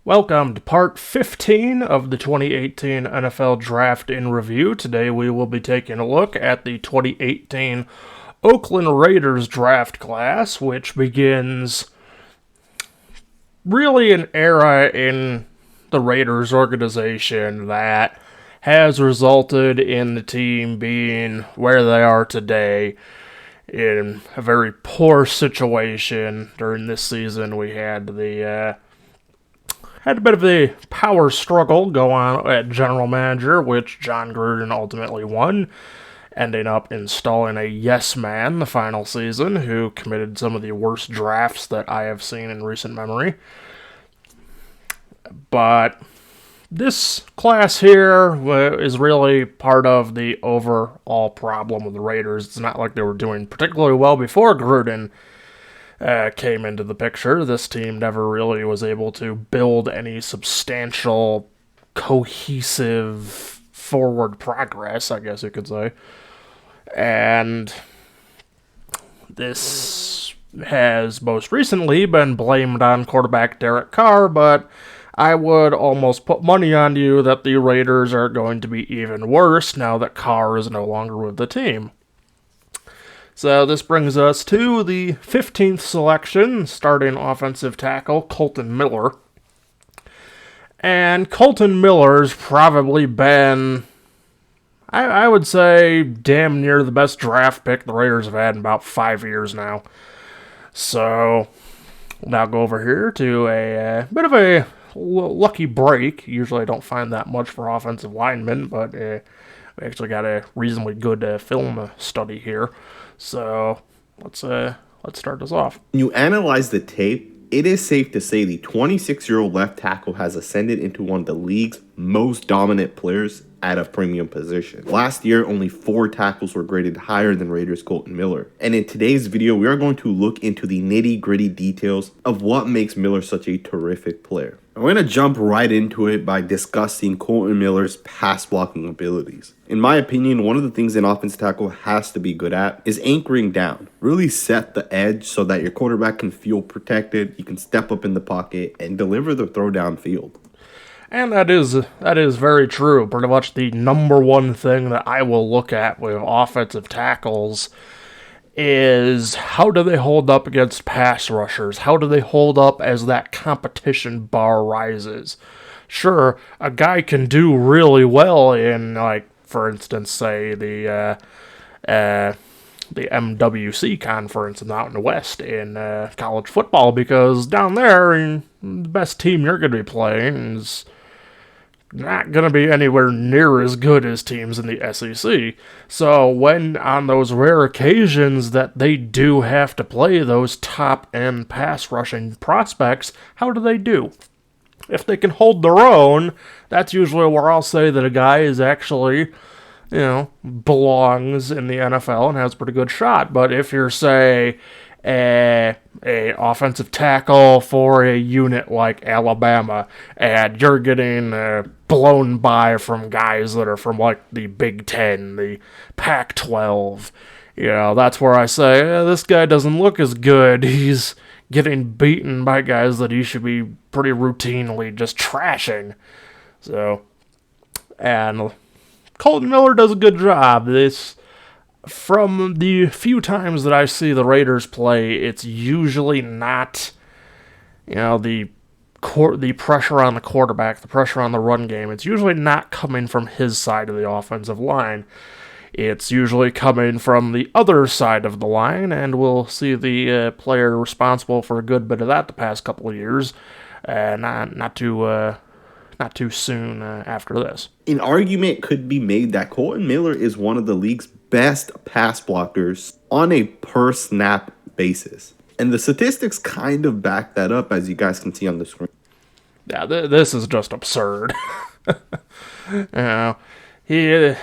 Welcome to part 15 of the 2018 NFL Draft in Review. Today we will be taking a look at the 2018 Oakland Raiders draft class, which begins really an era in the Raiders organization that has resulted in the team being where they are today in a very poor situation. During this season, we had a bit of a power struggle go on at general manager, which John Gruden ultimately won, ending up installing a yes man the final season, who committed some of the worst drafts that I have seen in recent memory. But this class here is really part of the overall problem of the Raiders. It's not like they were doing particularly well before Gruden came into the picture. This team never really was able to build any substantial, cohesive forward progress, I guess you could say. And this has most recently been blamed on quarterback Derek Carr, but I would almost put money on you that the Raiders are going to be even worse now that Carr is no longer with the team. So this brings us to the 15th selection, starting offensive tackle Kolton Miller. And Kolton Miller's probably been, I would say, damn near the best draft pick the Raiders have had in about 5 years now. So we'll now go over here to a bit of a lucky break. Usually I don't find that much for offensive linemen, but we actually got a reasonably good film study here. So let's start this off. When you analyze the tape, it is safe to say the 26-year-old left tackle has ascended into one of the league's most dominant players at a premium position. Last year, only 4 tackles were graded higher than Raiders' Kolton Miller. And in today's video, we are going to look into the nitty-gritty details of what makes Miller such a terrific player. I'm going to jump right into it by discussing Kolton Miller's pass blocking abilities. In my opinion, one of the things an offensive tackle has to be good at is anchoring down. Really set the edge so that your quarterback can feel protected, you can step up in the pocket, and deliver the throw downfield. And that is very true. Pretty much the number one thing that I will look at with offensive tackles is how do they hold up against pass rushers? How do they hold up as that competition bar rises? Sure, a guy can do really well in, like, for instance, say the MWC conference in the Mountain West in college football, because down there, the best team you're going to be playing is not going to be anywhere near as good as teams in the SEC. So when on those rare occasions that they do have to play those top-end pass rushing prospects, how do they do? If they can hold their own, that's usually where I'll say that a guy is actually, belongs in the NFL and has a pretty good shot. But if you're, say, a offensive tackle for a unit like Alabama, and you're getting blown by from guys that are from, like, the Big Ten, the Pac-12, that's where I say, this guy doesn't look as good. He's getting beaten by guys that he should be pretty routinely just trashing. So, and Kolton Miller does a good job. From the few times that I see the Raiders play, it's usually not, the pressure on the quarterback, the pressure on the run game. It's usually not coming from his side of the offensive line. It's usually coming from the other side of the line, and we'll see the player responsible for a good bit of that the past couple of years. Not too soon after this. An argument could be made that Kolton Miller is one of the league's best pass blockers on a per snap basis. And the statistics kind of back that up, as you guys can see on the screen. Yeah, this is just absurd. He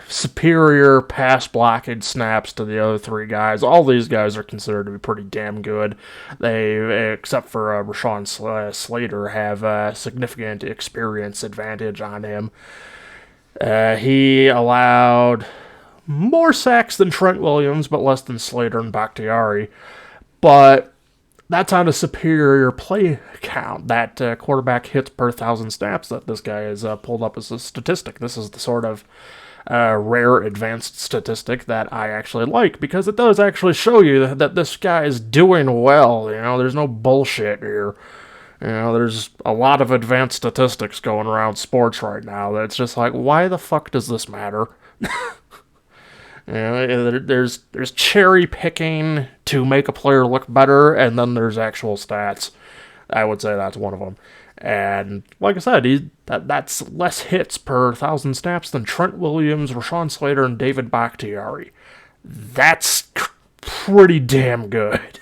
superior pass blocking snaps to the other 3 guys. All these guys are considered to be pretty damn good. They, except for Rashawn Slater, have a significant experience advantage on him. He allowed more sacks than Trent Williams, but less than Slater and Bakhtiari. But that's on a superior play count. That quarterback hits per 1,000 snaps that this guy has pulled up as a statistic. This is the sort of rare advanced statistic that I actually like, because it does actually show you that this guy is doing well. There's no bullshit here. There's a lot of advanced statistics going around sports right now that's just like, why the fuck does this matter? There's cherry picking to make a player look better, and then there's actual stats. I would say that's one of them. And like I said, that's less hits per 1,000 snaps than Trent Williams, Rashawn Slater, and David Bakhtiari. That's pretty damn good.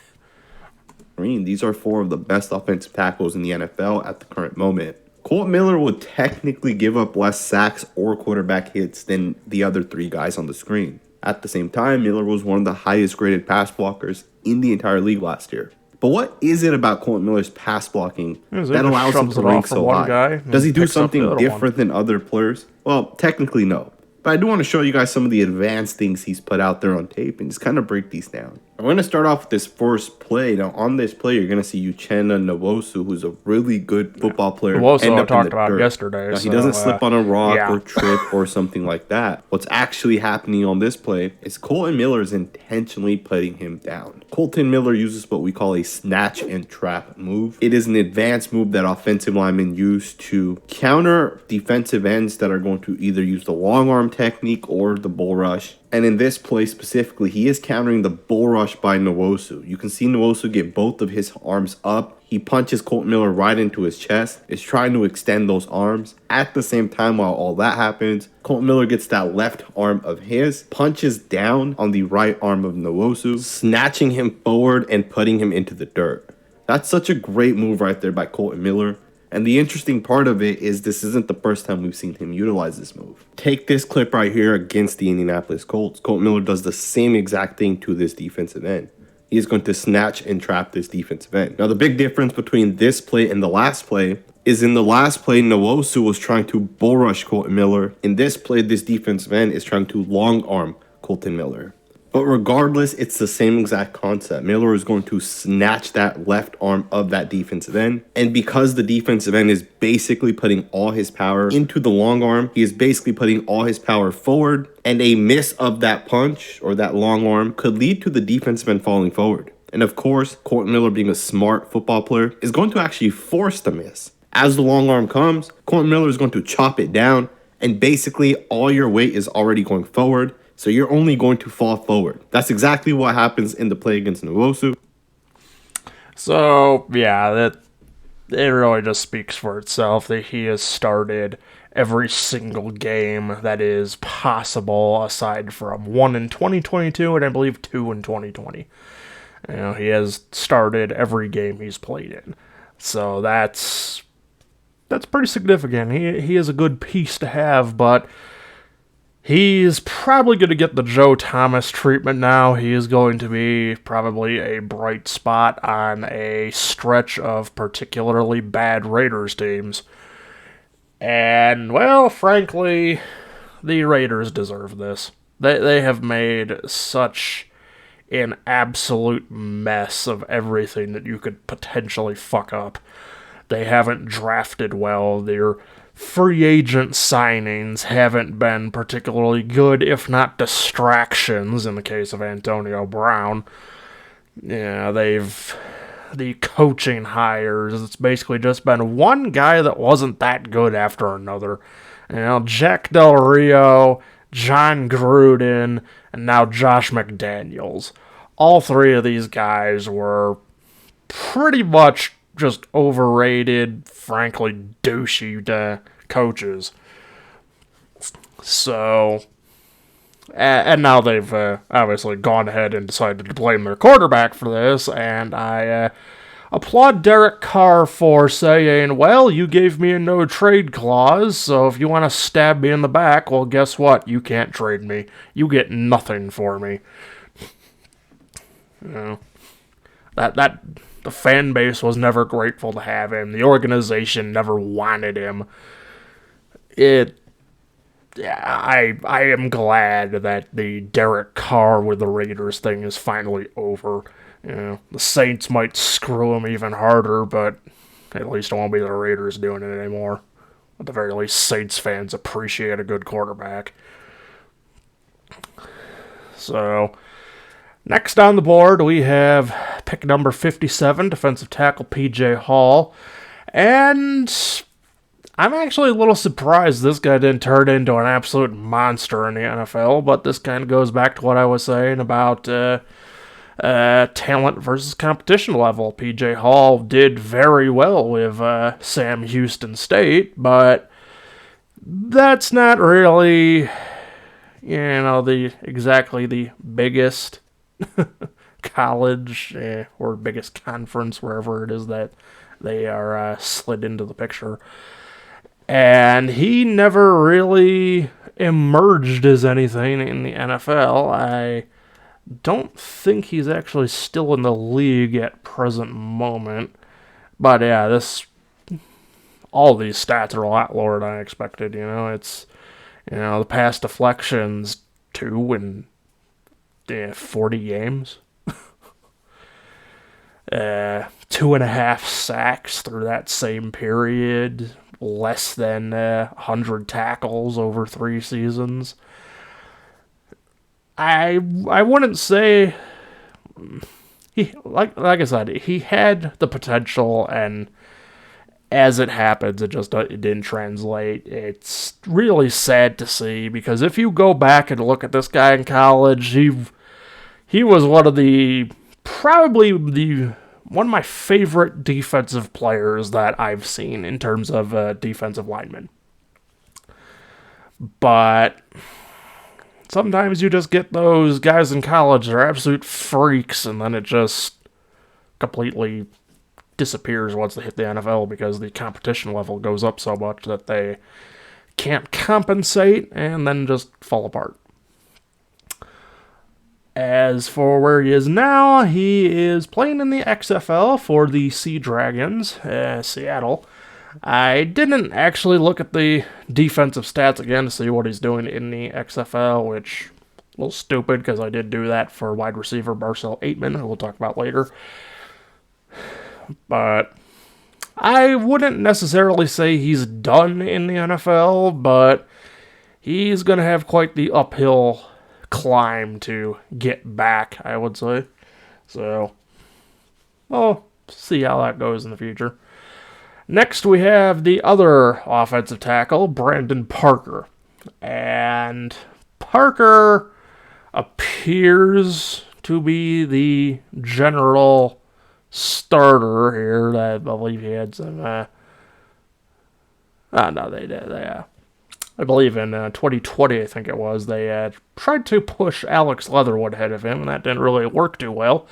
These are 4 of the best offensive tackles in the NFL at the current moment. Colt Miller would technically give up less sacks or quarterback hits than the other 3 guys on the screen. At the same time, Miller was one of the highest graded pass blockers in the entire league last year. But what is it about Colt Miller's pass blocking that allows him to rank so high? Does he do something different than other players? Well, technically no. But I do want to show you guys some of the advanced things he's put out there on tape and just kind of break these down. I'm going to start off with this first play. Now, on this play, you're going to see Uchenna Nwosu, who's a really good football player. Nwosu I talked about yesterday. Now, he doesn't slip on a rock or trip or something like that. What's actually happening on this play is Colton Miller is intentionally putting him down. Colton Miller uses what we call a snatch and trap move. It is an advanced move that offensive linemen use to counter defensive ends that are going to either use the long arm technique or the bull rush. And in this play specifically, he is countering the bull rush by Nwosu. You can see Nwosu get both of his arms up. He punches Colton Miller right into his chest, is trying to extend those arms. At the same time, while all that happens, Colton Miller gets that left arm of his, punches down on the right arm of Nwosu, snatching him forward and putting him into the dirt. That's such a great move right there by Colton Miller. And the interesting part of it is this isn't the first time we've seen him utilize this move. Take this clip right here against the Indianapolis Colts. Colton Miller does the same exact thing to this defensive end. He is going to snatch and trap this defensive end. Now, the big difference between this play and the last play is in the last play, Nwosu was trying to bull rush Colton Miller. In this play, this defensive end is trying to long arm Colton Miller. But regardless, it's the same exact concept. Miller is going to snatch that left arm of that defensive end. And because the defensive end is basically putting all his power into the long arm, he is basically putting all his power forward. And a miss of that punch or that long arm could lead to the defensive end falling forward. And of course, Colton Miller, being a smart football player, is going to actually force the miss. As the long arm comes, Colton Miller is going to chop it down. And basically, all your weight is already going forward. So you're only going to fall forward. That's exactly what happens in the play against Nwosu. So, yeah, it really just speaks for itself that he has started every single game that is possible, aside from 1 in 2022 and I believe 2 in 2020. He has started every game he's played in. So that's pretty significant. He is a good piece to have, but he's probably going to get the Joe Thomas treatment now. He is going to be probably a bright spot on a stretch of particularly bad Raiders teams. And, well, frankly, the Raiders deserve this. They have made such an absolute mess of everything that you could potentially fuck up. They haven't drafted well. Their free agent signings haven't been particularly good, if not distractions, in the case of Antonio Brown. Yeah, the coaching hires, it's basically just been one guy that wasn't that good after another. Jack Del Rio, John Gruden, and now Josh McDaniels. All 3 of these guys were pretty much just overrated, frankly douchey coaches. So, and now they've obviously gone ahead and decided to blame their quarterback for this, and I applaud Derek Carr for saying, well, you gave me a no-trade clause, so if you want to stab me in the back, well, guess what? You can't trade me. You get nothing for me. That the fan base was never grateful to have him. The organization never wanted him. I am glad that the Derek Carr with the Raiders thing is finally over. The Saints might screw him even harder, but at least it won't be the Raiders doing it anymore. At the very least, Saints fans appreciate a good quarterback. So, next on the board, we have pick number 57, defensive tackle P.J. Hall. And I'm actually a little surprised this guy didn't turn into an absolute monster in the NFL, but this kind of goes back to what I was saying about talent versus competition level. P.J. Hall did very well with Sam Houston State, but that's not really, exactly the biggest college or biggest conference, wherever it is that they are slid into the picture. And he never really emerged as anything in the NFL. I don't think he's actually still in the league at present moment. But yeah, all these stats are a lot lower than I expected. It's the pass deflections 2 in 40 games. 2.5 sacks through that same period. Less than 100 tackles over 3 seasons. I wouldn't say he like I said, he had the potential, and as it happens, it didn't translate. It's really sad to see, because if you go back and look at this guy in college, he was one of one of my favorite defensive players that I've seen in terms of defensive linemen. But sometimes you just get those guys in college that are absolute freaks, and then it just completely disappears once they hit the NFL, because the competition level goes up so much that they can't compensate and then just fall apart. As for where he is now, he is playing in the XFL for the Sea Dragons, Seattle. I didn't actually look at the defensive stats again to see what he's doing in the XFL, which is a little stupid, because I did do that for wide receiver Marcel Aitman, who we'll talk about later. But I wouldn't necessarily say he's done in the NFL, but he's going to have quite the uphill climb to get back, I would say. So, we'll see how that goes in the future. Next, we have the other offensive tackle, Brandon Parker. And Parker appears to be the general starter here. I believe he had some... I believe in 2020, I think it was, they tried to push Alex Leatherwood ahead of him, and that didn't really work too well.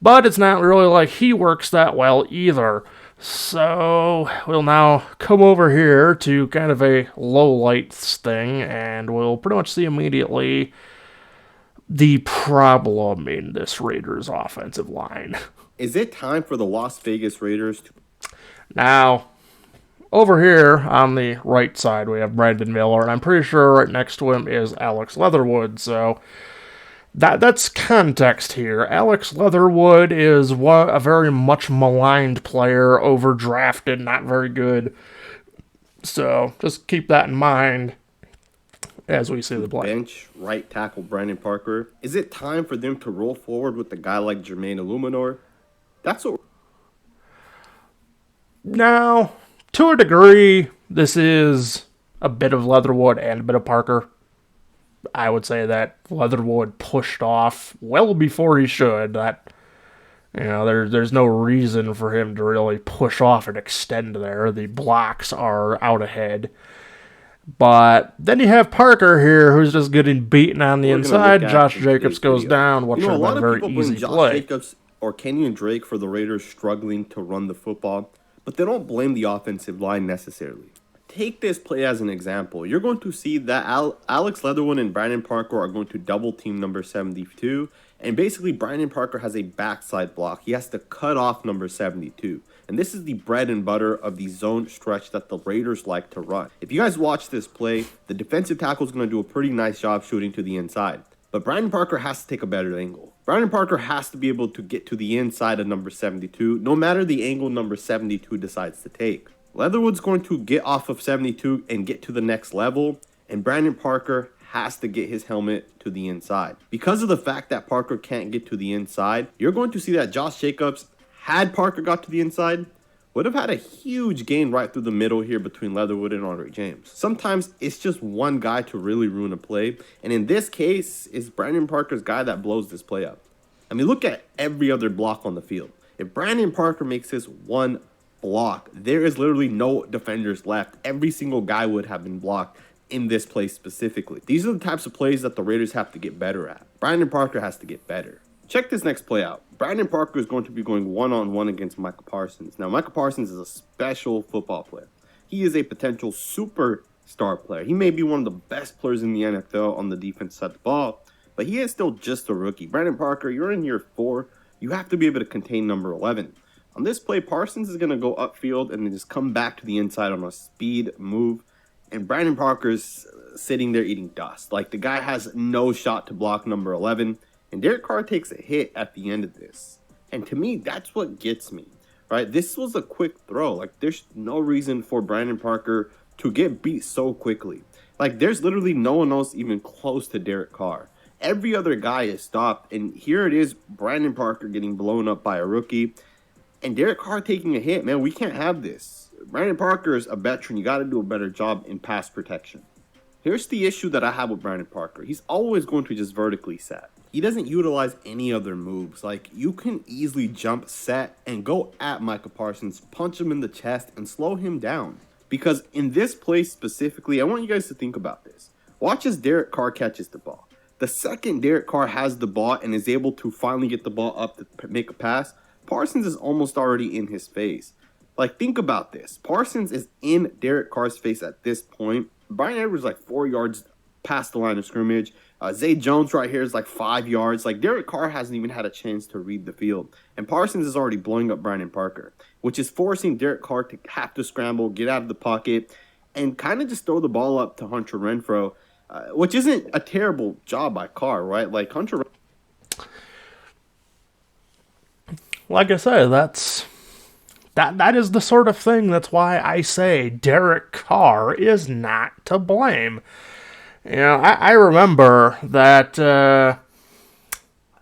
But it's not really like he works that well either. So we'll now come over here to kind of a low lights thing, and we'll pretty much see immediately the problem in this Raiders offensive line. Is it time for the Las Vegas Raiders to... Now, over here on the right side, we have Brandon Miller, and I'm pretty sure right next to him is Alex Leatherwood, so that's context here. Alex Leatherwood is a very much maligned player, overdrafted, not very good. So just keep that in mind as we see the play. Bench right tackle Brandon Parker. Is it time for them to roll forward with a guy like Jermaine Illuminor? That's what... Now, to a degree, this is a bit of Leatherwood and a bit of Parker. I would say that Leatherwood pushed off well before he should. There's no reason for him to really push off and extend there. The blocks are out ahead. But then you have Parker here, who's just getting beaten on the inside. Josh Jacobs goes down, which should have been a very easy play. Jacobs or Kenyon Drake for the Raiders struggling to run the football, but they don't blame the offensive line necessarily. Take this play as an example. You're going to see that Alex Leatherwood and Brandon Parker are going to double team number 72, and basically Brandon Parker has a backside block. He has to cut off number 72. And this is the bread and butter of the zone stretch that the Raiders like to run. If you guys watch this play, the defensive tackle is going to do a pretty nice job shooting to the inside. But Brandon Parker has to take a better angle. Brandon Parker has to be able to get to the inside of number 72, no matter the angle number 72 decides to take. Leatherwood's going to get off of 72 and get to the next level, and Brandon Parker has to get his helmet to the inside. Because of the fact that Parker can't get to the inside, you're going to see that Josh Jacobs, had Parker got to the inside, would have had a huge gain right through the middle here between Leatherwood and Andre James. Sometimes it's just one guy to really ruin a play, and in this case, it's Brandon Parker's guy that blows this play up. I mean, look at every other block on the field. If Brandon Parker makes this one block, there is literally no defenders left. Every single guy would have been blocked in this play specifically. These are the types of plays that the Raiders have to get better at. Brandon Parker has to get better. Check this next play out. Brandon Parker is going to be going one-on-one against Micah Parsons. Now, Micah Parsons is a special football player. He is a potential superstar player. He may be one of the best players in the NFL on the defense side of the ball, but he is still just a rookie. Brandon Parker, you're in year 4. You have to be able to contain number 11. On this play, Parsons is going to go upfield and then just come back to the inside on a speed move. And Brandon Parker's sitting there eating dust. Like, the guy has no shot to block number 11. And Derek Carr takes a hit at the end of this. And to me, that's what gets me, right? This was a quick throw. Like, there's no reason for Brandon Parker to get beat so quickly. Like, there's literally no one else even close to Derek Carr. Every other guy is stopped. And here it is, Brandon Parker getting blown up by a rookie. And Derek Carr taking a hit. Man, we can't have this. Brandon Parker is a veteran. You got to do a better job in pass protection. Here's the issue that I have with Brandon Parker. He's always going to just vertically set. He doesn't utilize any other moves. Like, you can easily jump, set, and go at Micah Parsons, punch him in the chest, and slow him down. Because in this play specifically, I want you guys to think about this. Watch as Derek Carr catches the ball. The second Derek Carr has the ball and is able to finally get the ball up to make a pass, Parsons is almost already in his face. Like, think about this. Parsons is in Derek Carr's face at this point. Bryan Edwards is like 4 yards past the line of scrimmage. Zay Jones right here is like 5 yards. Like, Derek Carr hasn't even had a chance to read the field. And Parsons is already blowing up Brandon Parker, which is forcing Derek Carr to have to scramble, get out of the pocket, and kind of just throw the ball up to Hunter Renfrow, which isn't a terrible job by Carr, right? Like, Hunter... Like I said, that is the sort of thing. That's why I say Derek Carr is not to blame. You know, I remember that,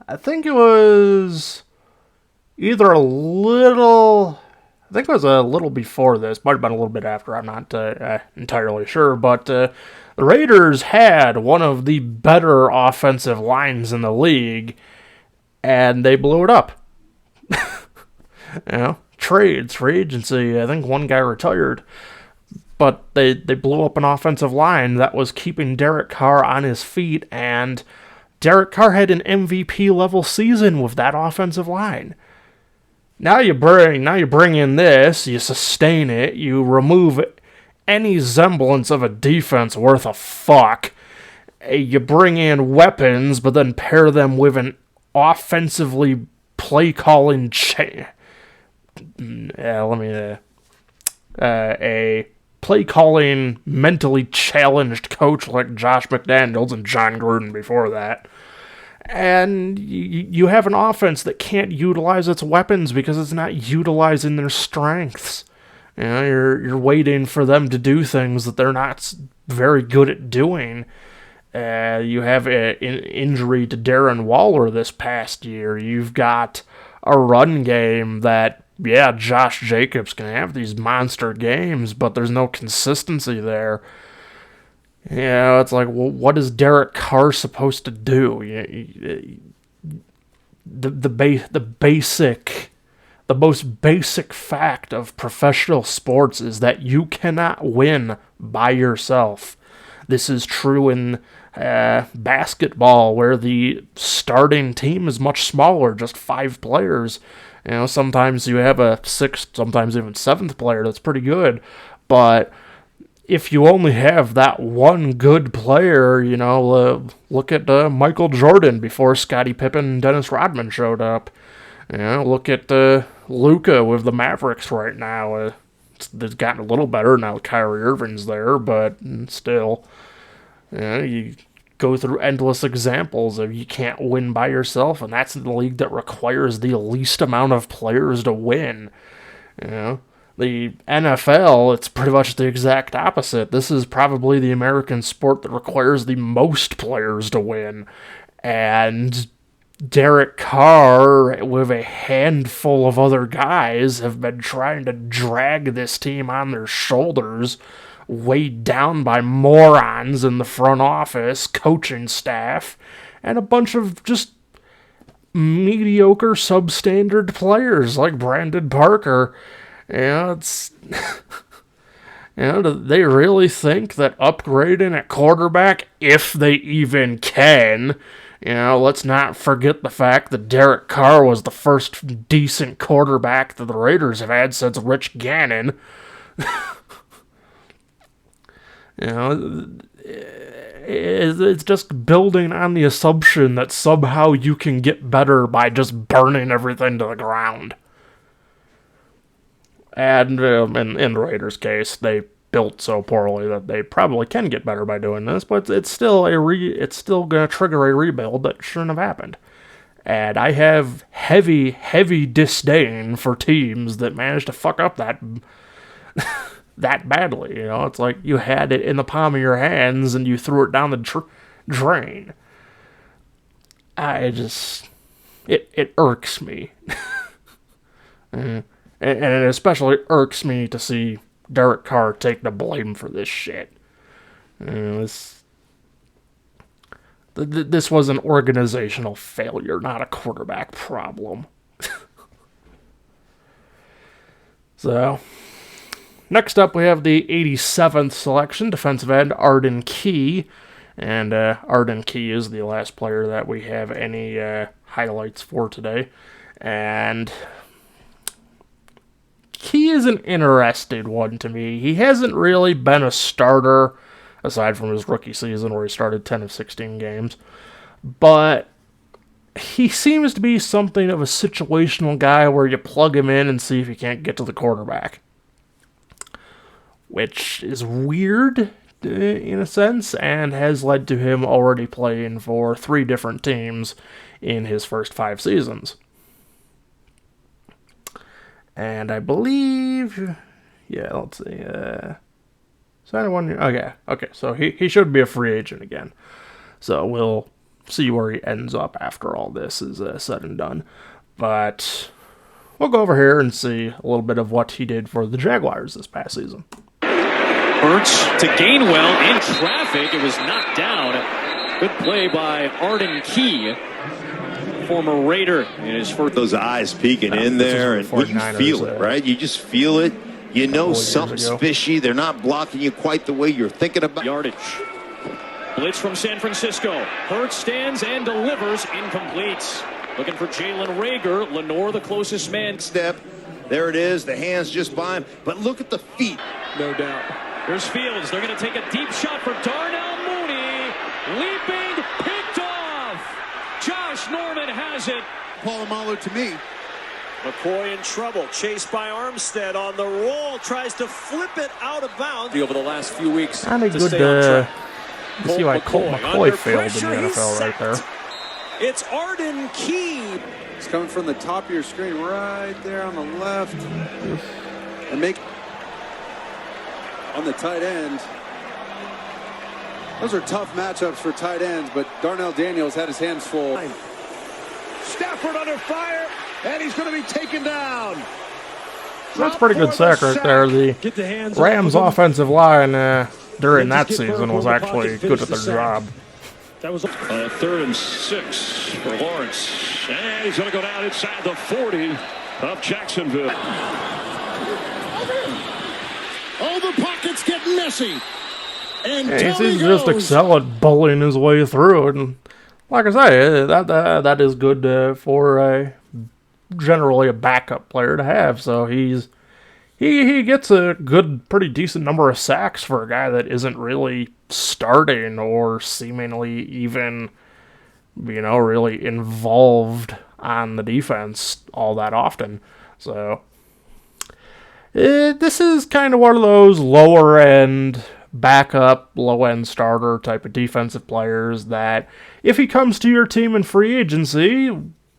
I think it was either a little before this, might have been a little bit after, I'm not entirely sure, but the Raiders had one of the better offensive lines in the league, and they blew it up. You know, trades, free agency, I think one guy retired. But they blew up an offensive line that was keeping Derek Carr on his feet, and Derek Carr had an MVP level season with that offensive line. Now you bring in this, you sustain it, you remove any semblance of a defense worth a fuck. You bring in weapons, but then pair them with an offensively play calling a play-calling, mentally challenged coach like Josh McDaniels and John Gruden before that. And you have an offense that can't utilize its weapons because it's not utilizing their strengths. You know, you're waiting for them to do things that they're not very good at doing. You have an injury to Darren Waller this past year. You've got a run game that, yeah, Josh Jacobs can have these monster games, but there's no consistency there. You know, it's like, well, what is Derek Carr supposed to do? The most basic fact of professional sports is that you cannot win by yourself. This is true in basketball, where the starting team is much smaller, just 5 players. You know, sometimes you have a 6th, sometimes even 7th player that's pretty good. But if you only have that one good player, you know, look at Michael Jordan before Scottie Pippen and Dennis Rodman showed up. You know, look at Luka with the Mavericks right now. It's gotten a little better now Kyrie Irving's there, but still, you know, go through endless examples of you can't win by yourself, and that's the league that requires the least amount of players to win. You know, the NFL, it's pretty much the exact opposite. This is probably the American sport that requires the most players to win. And Derek Carr, with a handful of other guys, have been trying to drag this team on their shoulders, weighed down by morons in the front office, coaching staff, and a bunch of just mediocre, substandard players like Brandon Parker. You know, it's... do they really think that upgrading at quarterback, if they even can... let's not forget the fact that Derek Carr was the first decent quarterback that the Raiders have had since Rich Gannon. It's just building on the assumption that somehow you can get better by just burning everything to the ground. And in the Raiders' case, they built so poorly that they probably can get better by doing this, but it's still going to trigger a rebuild that shouldn't have happened. And I have heavy, heavy disdain for teams that manage to fuck up that that badly. It's like you had it in the palm of your hands and you threw it down the drain. It irks me. And it especially irks me to see Derek Carr take the blame for this shit. This was an organizational failure, not a quarterback problem. So, next up we have the 87th selection, defensive end Arden Key. And Arden Key is the last player that we have any highlights for today. And Key is an interesting one to me. He hasn't really been a starter, aside from his rookie season where he started 10 of 16 games. But he seems to be something of a situational guy where you plug him in and see if he can't get to the quarterback. Which is weird, in a sense, and has led to him already playing for 3 different teams in his first 5 seasons. And I believe, let's see, okay, so he should be a free agent again. So we'll see where he ends up after all this is said and done. But we'll go over here and see a little bit of what he did for the Jaguars this past season. Hurts to Gainwell in traffic. It was knocked down. Good play by Arden Key, former Raider in his first. Those eyes peeking in there, and you feel it, right? You just feel it. You know something's fishy. They're not blocking you quite the way you're thinking about. Yardage. Blitz from San Francisco. Hurts stands and delivers. Incomplete. Looking for Jalen Reagor. Lenore, the closest man. Step. There it is. The hands just by him. But look at the feet. No doubt. Here's Fields. They're going to take a deep shot for Darnell Mooney. Leaping. Picked off. Josh Norman has it. Polamalu to me. McCoy in trouble. Chased by Armstead on the roll. Tries to flip it out of bounds. Over the last few weeks. Not a good, you see why Colt McCoy failed in the NFL right there. It's Arden Key. It's coming from the top of your screen right there on the left. And make on the tight end. Those are tough matchups for tight ends, but Darnell Daniels had his hands full. Stafford under fire, and he's going to be taken down. That's a pretty good sack right there. The Rams' offensive line during that season was actually good at their job. That was 3rd and 6 for Lawrence. And he's going to go down inside the 40 of Jacksonville. Oh, the pockets get messy. And he's just excel at bullying his way through it. And like I say, that is good for generally a backup player to have. So he gets a good, pretty decent number of sacks for a guy that isn't really starting or seemingly even, really involved on the defense all that often. So this is kind of one of those lower end backup, low-end starter type of defensive players that if he comes to your team in free agency,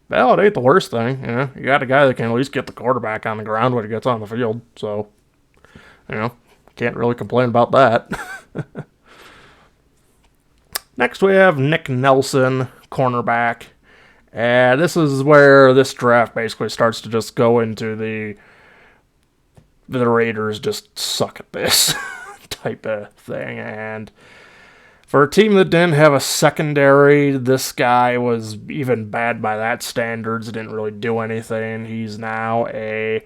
well, it ain't the worst thing. You got a guy that can at least get the quarterback on the ground when he gets on the field. So, can't really complain about that. Next, we have Nick Nelson, cornerback. And this is where this draft basically starts to just go into the Raiders just suck at this type of thing. And for a team that didn't have a secondary, this guy was even bad by that standards. Didn't really do anything. He's now I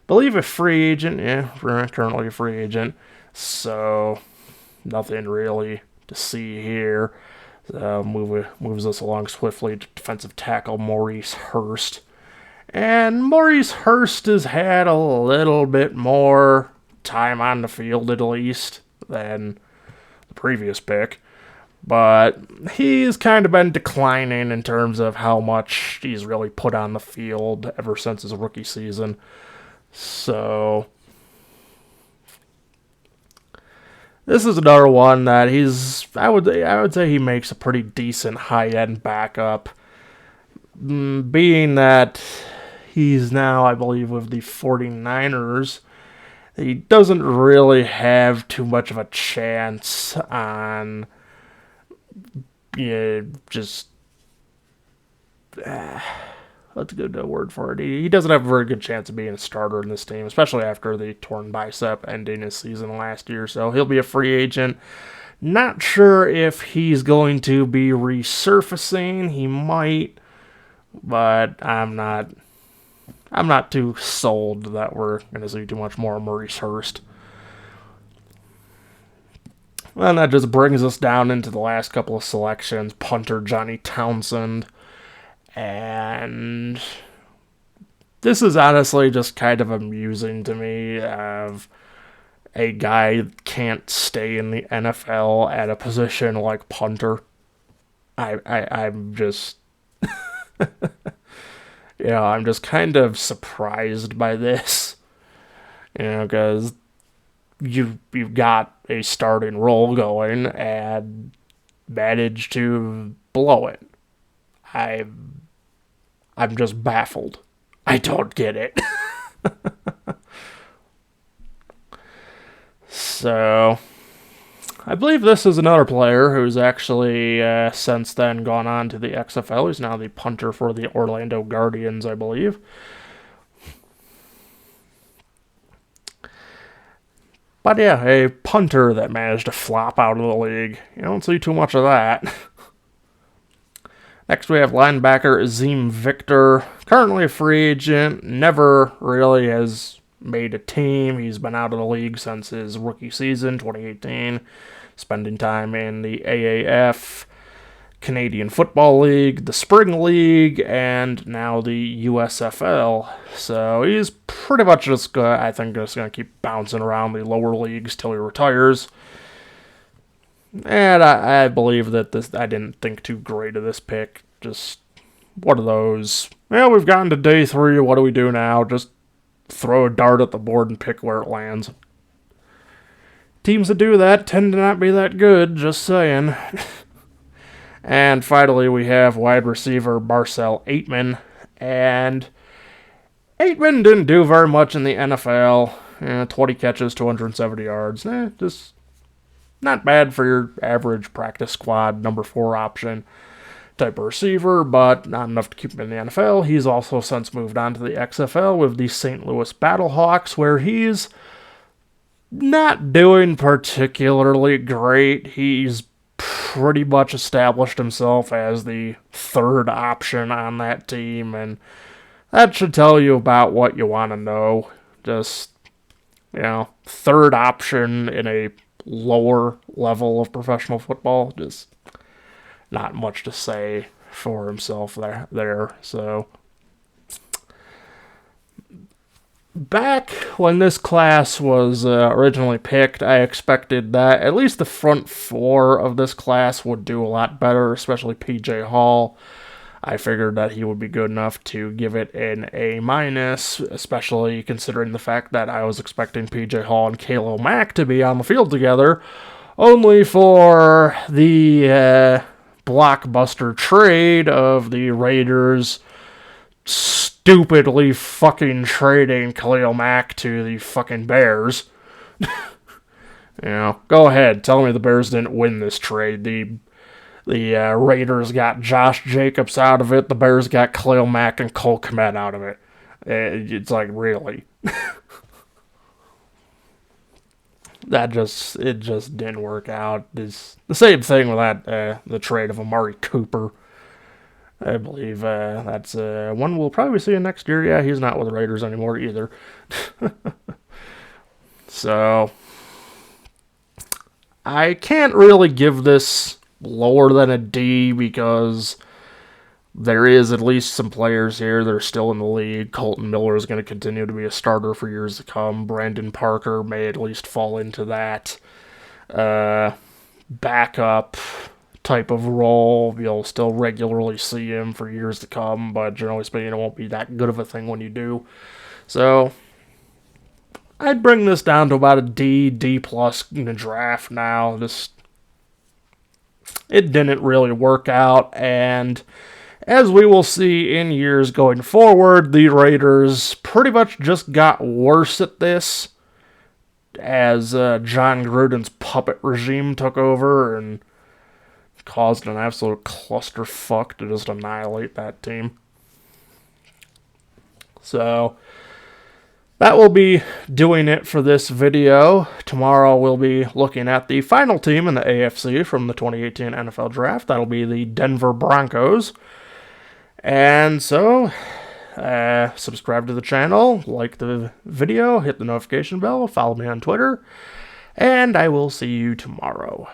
believe a free agent. Yeah, currently a free agent. So nothing really to see here. Moves us along swiftly to defensive tackle Maurice Hurst. And Maurice Hurst has had a little bit more time on the field, at least, than the previous pick. But he's kind of been declining in terms of how much he's really put on the field ever since his rookie season. So this is another one that I would say he makes a pretty decent high-end backup. Being that he's now, I believe, with the 49ers, he doesn't really have too much of a chance on what's a good word for it? He doesn't have a very good chance of being a starter in this team, especially after the torn bicep ending his season last year. So he'll be a free agent. Not sure if he's going to be resurfacing. He might, but I'm not too sold that we're going to see too much more of Maurice Hurst. And that just brings us down into the last couple of selections. Punter Johnny Townsend. And this is honestly just kind of amusing to me of a guy can't stay in the NFL at a position like punter. I'm just I'm just kind of surprised by this. Because you've got a starting role going and managed to blow it. I'm just baffled. I don't get it. So, I believe this is another player who's actually since then gone on to the XFL. He's now the punter for the Orlando Guardians, I believe. But yeah, a punter that managed to flop out of the league. You don't see too much of that. Next, we have linebacker Azim Victor, currently a free agent, never really has made a team. He's been out of the league since his rookie season, 2018, spending time in the AAF, Canadian Football League, the Spring League, and now the USFL. So he's pretty much just going to keep bouncing around the lower leagues till he retires. And I believe that I didn't think too great of this pick. Just one of those, we've gotten to day 3, what do we do now? Just throw a dart at the board and pick where it lands. Teams that do that tend to not be that good, just saying. And finally, we have wide receiver Marcel Aitman. And Aitman didn't do very much in the NFL. 20 catches, 270 yards. Just not bad for your average practice squad number 4 option type of receiver, but not enough to keep him in the NFL. He's also since moved on to the XFL with the St. Louis Battlehawks, where he's not doing particularly great. He's pretty much established himself as the 3rd option on that team, and that should tell you about what you want to know. Just, 3rd option in a lower level of professional football. Just not much to say for himself there. So back when this class was originally picked, I expected that at least the front 4 of this class would do a lot better, especially P.J. Hall. I figured that he would be good enough to give it an A-, especially considering the fact that I was expecting PJ Hall and Khalil Mack to be on the field together, only for the blockbuster trade of the Raiders stupidly fucking trading Khalil Mack to the fucking Bears. Go ahead, tell me the Bears didn't win this trade. The Raiders got Josh Jacobs out of it. The Bears got Khalil Mack and Cole Kmet out of it. It's like, really? It just didn't work out. It's the same thing with that the trade of Amari Cooper. I believe that's one we'll probably see next year. Yeah, he's not with the Raiders anymore either. So I can't really give this lower than a D because there is at least some players here that are still in the league. Colton Miller is going to continue to be a starter for years to come. Brandon Parker may at least fall into that backup type of role. You'll still regularly see him for years to come, but generally speaking, it won't be that good of a thing when you do. So I'd bring this down to about a D+, in the draft now. It didn't really work out, and as we will see in years going forward, the Raiders pretty much just got worse at this as John Gruden's puppet regime took over and caused an absolute clusterfuck to just annihilate that team. So that will be doing it for this video. Tomorrow we'll be looking at the final team in the AFC from the 2018 NFL Draft. That'll be the Denver Broncos. And so, subscribe to the channel, like the video, hit the notification bell, follow me on Twitter, and I will see you tomorrow.